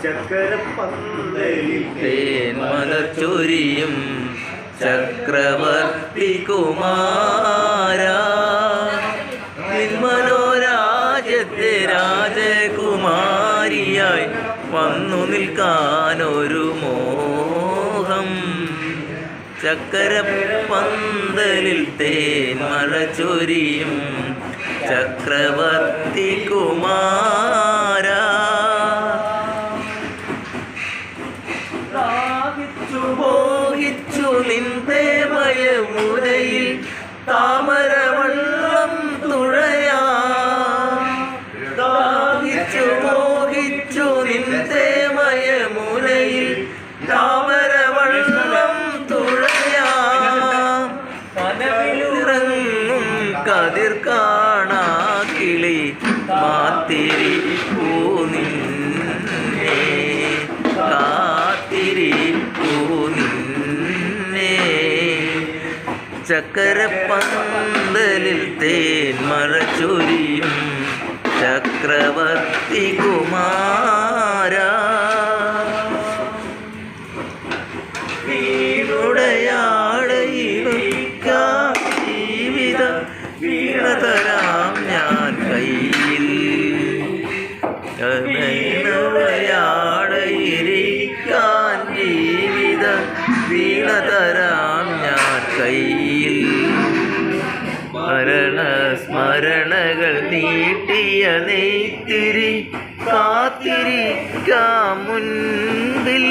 ചക്കരപ്പന്തലിൽ തേന്മലർ ചൊരിയും ചക്രവർത്തി കുമാരാ, നിൻ മനോരാജ്യത്തെ രാജകുമാരിയായി വന്നു നിൽക്കാനൊരു മോഹം. ചക്കരപ്പന്തലിൽ തേന്മഴ ചൊരിയും ചക്രവർത്തി കുമാരാ, മോഹിച്ചു നിന്റെ മയമുനയിൽ താമരവള്ളം തുഴയാ, ദാഹിച്ചു മോഹിച്ചു നിന്റെ മയമുനയിൽ താമരവള്ളം തുഴയാ, കനവിലിറങ്ങും കതിർ കാണാ കിളി കാത്തിരിപ്പൂ നിന്നെ, കാത്തിരിപ്പൂ നിന്നെ. ചക്കരപ്പന്തലിൽ തേന്മഴ ചൊരിയും ചക്രവർത്തി കുമാരാ, വീണുടയാടയിലൊഴിക്കാം ജീവിത വീണ തരാം ഞാൻ കയ്യിൽ, വീണുടയാടയിരിക്കാൻ ജീവിത വീണ തരാം ഞാൻ കയ്യിൽ. മരണസ്മരണകൾ നീട്ടിയ നെയ്ത്തിരി കാത്തിരിക്കാം മുൻപിൽ,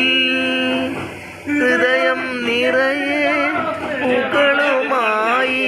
ഹൃദയം നിറയെ പൂക്കളുമായി